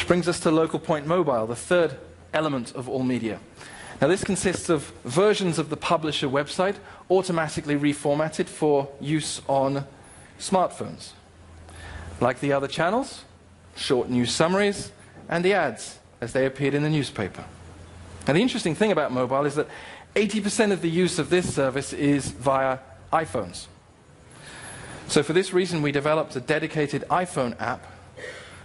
Which brings us to Local Point Mobile, the third element of all media. Now this consists of versions of the publisher website automatically reformatted for use on smartphones. Like the other channels, short news summaries, and the ads as they appeared in the newspaper. Now the interesting thing about mobile is that 80% of the use of this service is via iPhones. So for this reason we developed a dedicated iPhone app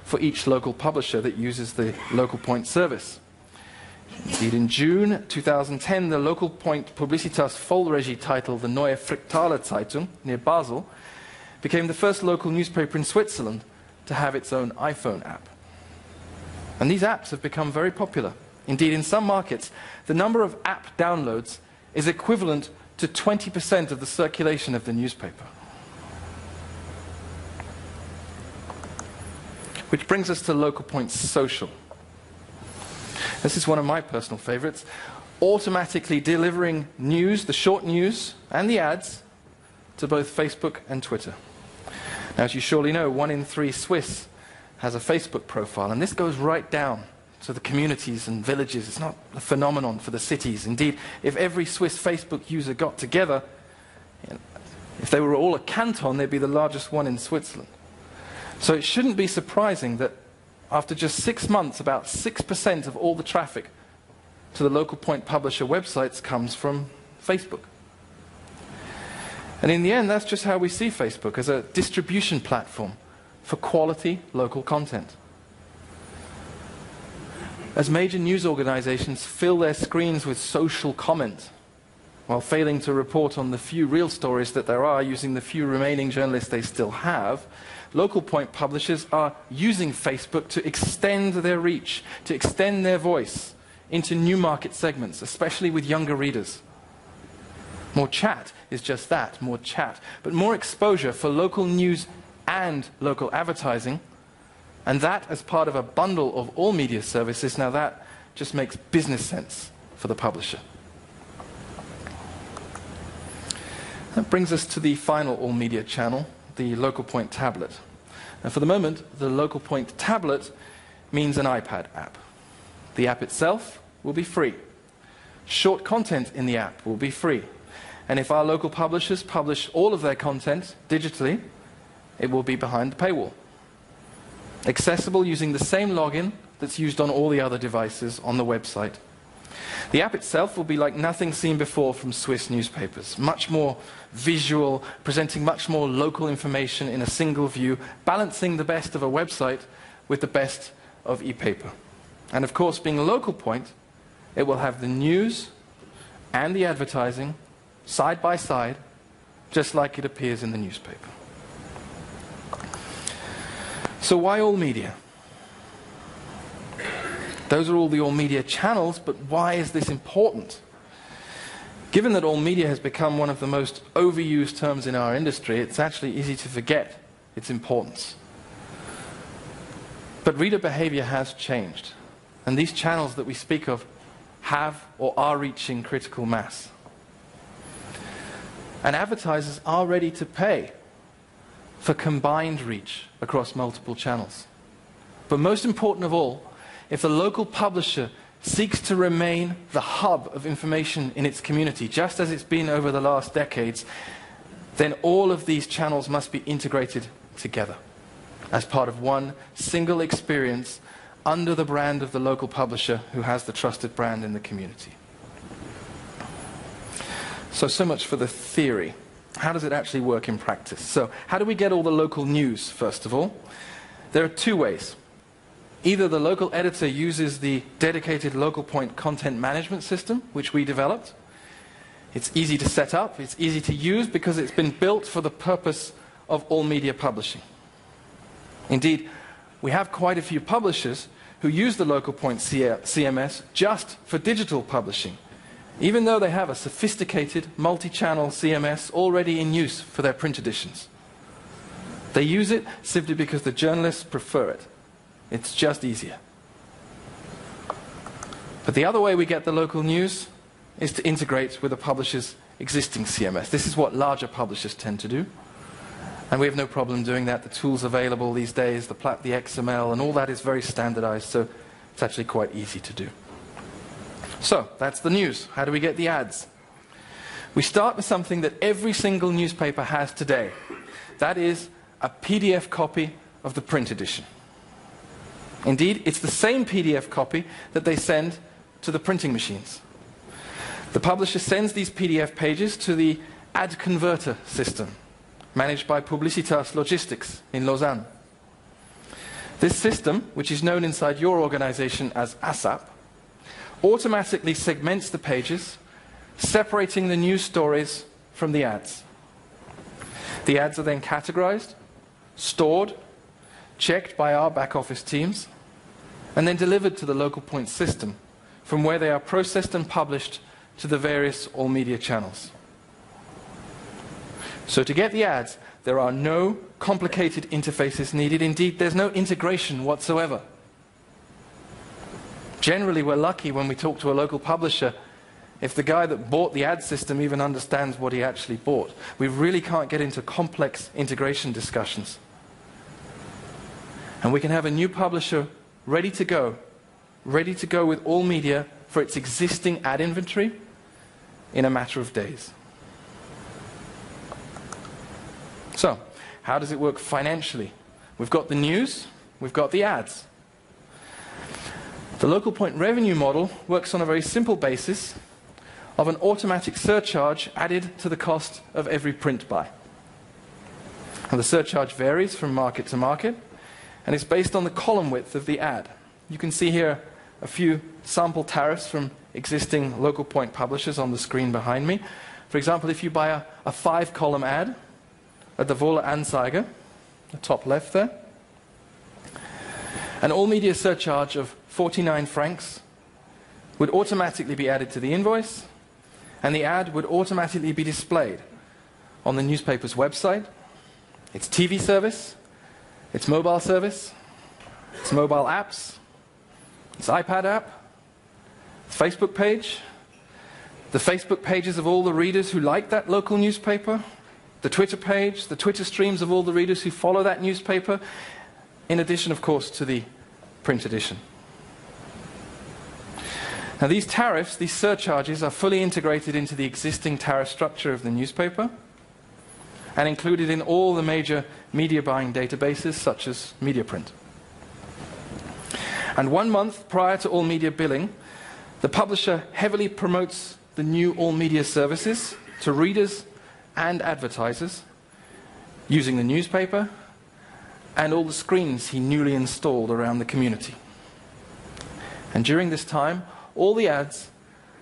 for each local publisher that uses the Local Point service. Indeed, in June 2010, the Local Point Publicitas Vollregie title, the Neue Fricktaler Zeitung, near Basel, became the first local newspaper in Switzerland to have its own iPhone app. And these apps have become very popular. Indeed, in some markets, the number of app downloads is equivalent to 20% of the circulation of the newspaper. Which brings us to Local Point Social. This is one of my personal favorites. Automatically delivering news, the short news, and the ads to both Facebook and Twitter. Now, as you surely know, 1 in 3 Swiss has a Facebook profile, and this goes right down to the communities and villages. It's not a phenomenon for the cities. Indeed, if every Swiss Facebook user got together, if they were all a canton, they'd be the largest one in Switzerland. So it shouldn't be surprising that after just 6 months, about 6% of all the traffic to the Local Point publisher websites comes from Facebook. And in the end, that's just how we see Facebook, as a distribution platform for quality local content. As major news organizations fill their screens with social comment, while failing to report on the few real stories that there are using the few remaining journalists they still have, Local Point publishers are using Facebook to extend their reach, to extend their voice into new market segments, especially with younger readers. More chat is just that, more chat, but more exposure for local news and local advertising, and that as part of a bundle of all media services. Now that just makes business sense for the publisher. That brings us to the final all media channel, the Local Point tablet. And for the moment, the Local Point tablet means an iPad app. The app itself will be free. Short content in the app will be free. And if our local publishers publish all of their content digitally, it will be behind the paywall. Accessible using the same login that's used on all the other devices on the website. The app itself will be like nothing seen before from Swiss newspapers. Much more visual, presenting much more local information in a single view, balancing the best of a website with the best of e-paper. And of course, being a Local Point, it will have the news and the advertising side by side, just like it appears in the newspaper. So why all media? Those are all the all media channels, but why is this important? Given that all media has become one of the most overused terms in our industry, it's actually easy to forget its importance. But reader behavior has changed, and these channels that we speak of have or are reaching critical mass. And advertisers are ready to pay for combined reach across multiple channels. But most important of all, if the local publisher seeks to remain the hub of information in its community, just as it's been over the last decades, then all of these channels must be integrated together as part of one single experience under the brand of the local publisher who has the trusted brand in the community. So much for the theory. How does it actually work in practice? So how do we get all the local news, first of all? There are 2 ways. Either the local editor uses the dedicated Local Point content management system, which we developed. It's easy to set up, it's easy to use because it's been built for the purpose of all media publishing. Indeed, we have quite a few publishers who use the Local Point CMS just for digital publishing, even though they have a sophisticated multi-channel CMS already in use for their print editions. They use it simply because the journalists prefer it. It's just easier. But the other way we get the local news is to integrate with a publisher's existing CMS. This is what larger publishers tend to do. And we have no problem doing that. The tools available these days, the XML, and all that is very standardized, so it's actually quite easy to do. So, that's the news. How do we get the ads? We start with something that every single newspaper has today. That is a PDF copy of the print edition. Indeed, it's the same PDF copy that they send to the printing machines. The publisher sends these PDF pages to the ad converter system, managed by Publicitas Logistics in Lausanne. This system, which is known inside your organization as ASAP, automatically segments the pages, separating the news stories from the ads. The ads are then categorized, stored, checked by our back office teams, and then delivered to the local point system, from where they are processed and published to the various all media channels. So to get the ads, there are no complicated interfaces needed. Indeed, there's no integration whatsoever. Generally, we're lucky when we talk to a local publisher if the guy that bought the ad system even understands what he actually bought. We really can't get into complex integration discussions. And we can have a new publisher ready to go with all media for its existing ad inventory in a matter of days. So, how does it work financially? We've got the news, we've got the ads. The local point revenue model works on a very simple basis of an automatic surcharge added to the cost of every print buy. And the surcharge varies from market to market, and it's based on the column width of the ad. You can see here a few sample tariffs from existing local point publishers on the screen behind me. For example, if you buy a 5-column ad at the Wohle Anzeige, the top left there, an all-media surcharge of 49 francs would automatically be added to the invoice, and the ad would automatically be displayed on the newspaper's website, its TV service, its mobile service, its mobile apps, its iPad app, its Facebook page, the Facebook pages of all the readers who like that local newspaper, the Twitter page, the Twitter streams of all the readers who follow that newspaper, in addition, of course, to the print edition. Now these tariffs, these surcharges, are fully integrated into the existing tariff structure of the newspaper and included in all the major media buying databases such as Mediaprint. And 1 month prior to all media billing, the publisher heavily promotes the new all media services to readers and advertisers using the newspaper and all the screens he newly installed around the community. And during this time, all the ads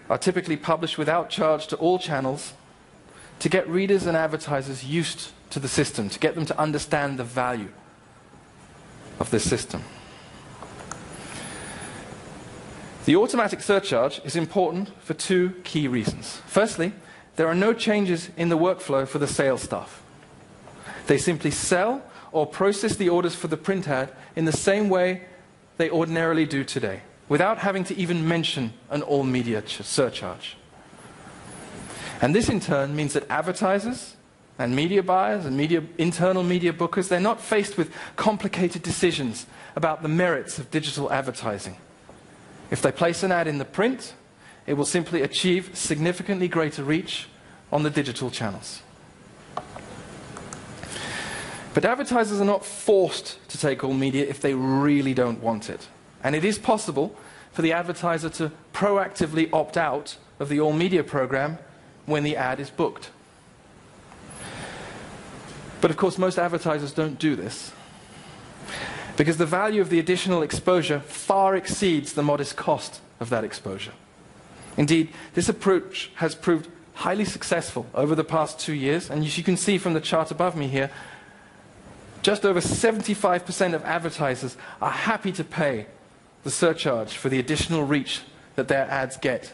are typically published without charge to all channels to get readers and advertisers used to the system, to get them to understand the value of this system. The automatic surcharge is important for 2 key reasons. Firstly, there are no changes in the workflow for the sales staff. They simply sell or process the orders for the print ad in the same way they ordinarily do today, without having to even mention an all-media surcharge. And this in turn means that advertisers and media buyers and internal media bookers, they're not faced with complicated decisions about the merits of digital advertising. If they place an ad in the print, it will simply achieve significantly greater reach on the digital channels. But advertisers are not forced to take all media if they really don't want it. And it is possible for the advertiser to proactively opt out of the all media program when the ad is booked. But of course, most advertisers don't do this, because the value of the additional exposure far exceeds the modest cost of that exposure. Indeed, this approach has proved highly successful over the past 2 years, and as you can see from the chart above me here, just over 75% of advertisers are happy to pay the surcharge for the additional reach that their ads get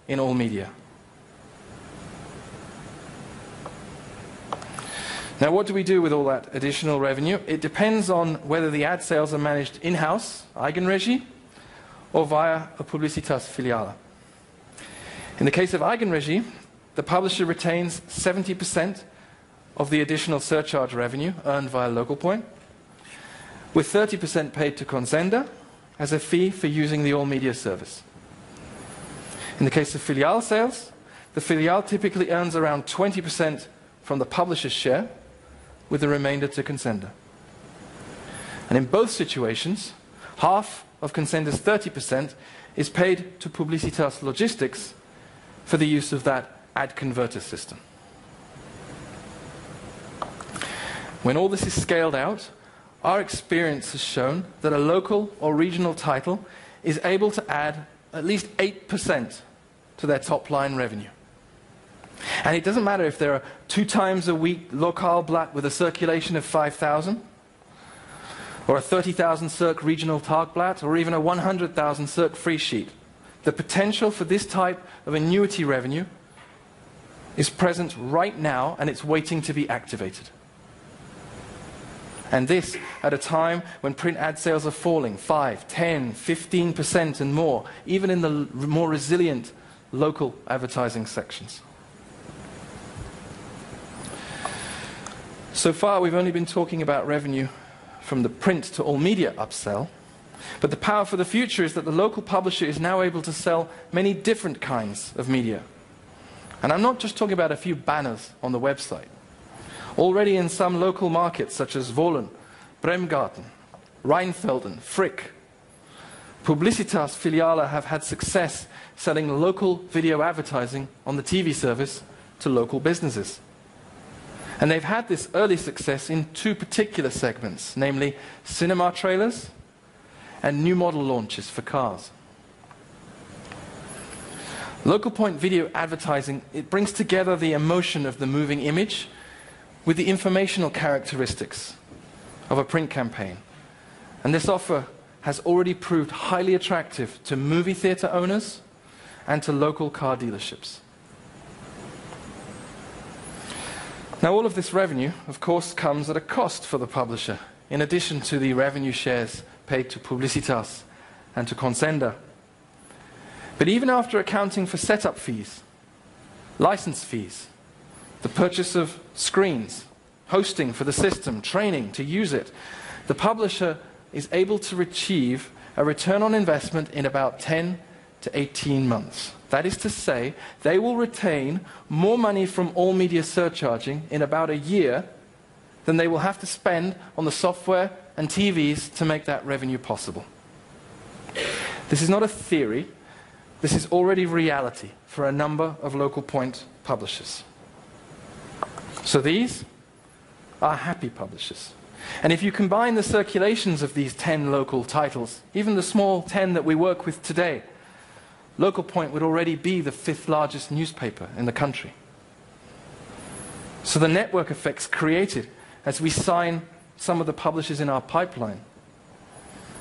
in all media. Now, what do we do with all that additional revenue? It depends on whether the ad sales are managed in-house, Eigenregie, or via a Publicitas Filiale. In the case of Eigenregie, the publisher retains 70% of the additional surcharge revenue earned via local point, with 30% paid to Consender as a fee for using the all media service. In the case of filial sales, the filial typically earns around 20% from the publisher's share, with the remainder to Consender. And in both situations, half of Consender's 30% is paid to Publicitas Logistics for the use of that ad converter system. When all this is scaled out, our experience has shown that a local or regional title is able to add at least 8% to their top line revenue. And it doesn't matter if there are 2 times a week Lokalblatt with a circulation of 5,000, or a 30,000 circ regional Tagblatt, or even a 100,000 circ free sheet. The potential for this type of annuity revenue is present right now, and it's waiting to be activated. And this at a time when print ad sales are falling 5, 10, 15% and more, even in the more resilient local advertising sections. So far, we've only been talking about revenue from the print to all media upsell, but the power for the future is that the local publisher is now able to sell many different kinds of media. And I'm not just talking about a few banners on the website. Already in some local markets such as Wohlen, Bremgarten, Rheinfelden, Frick, Publicitas Filiale have had success selling local video advertising on the TV service to local businesses. And they've had this early success in 2 particular segments, namely cinema trailers and new model launches for cars. Local point video advertising, it brings together the emotion of the moving image with the informational characteristics of a print campaign. And this offer has already proved highly attractive to movie theater owners and to local car dealerships. Now, all of this revenue, of course, comes at a cost for the publisher, in addition to the revenue shares paid to Publicitas and to Consender. But even after accounting for setup fees, license fees, the purchase of screens, hosting for the system, training to use it, the publisher is able to achieve a return on investment in about 10 to 18 months. That is to say, they will retain more money from all media surcharging in about a year than they will have to spend on the software and TVs to make that revenue possible. This is not a theory. This is already reality for a number of local point publishers. So these are happy publishers. And if you combine the circulations of these 10 local titles, even the small 10 that we work with today, Local Point would already be the 5th largest newspaper in the country. So the network effects created as we sign some of the publishers in our pipeline,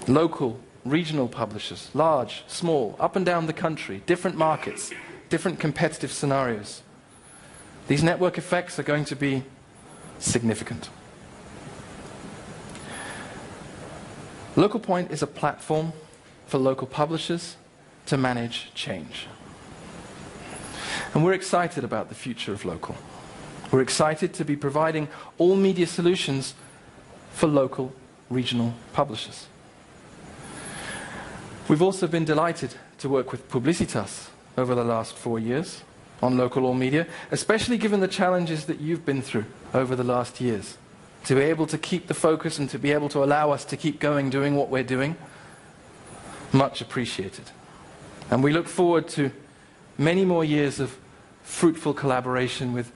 local, regional publishers, large, small, up and down the country, different markets, different competitive scenarios. These network effects are going to be significant. Local Point is a platform for local publishers to manage change. And we're excited about the future of local. We're excited to be providing all media solutions for local, regional publishers. We've also been delighted to work with Publicitas over the last 4 years on local all media, especially given the challenges that you've been through over the last years. To be able to keep the focus and to be able to allow us to keep going, doing what we're doing, much appreciated. And we look forward to many more years of fruitful collaboration with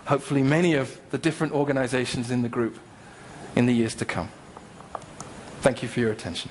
hopefully many of the different organizations in the group in the years to come. Thank you for your attention.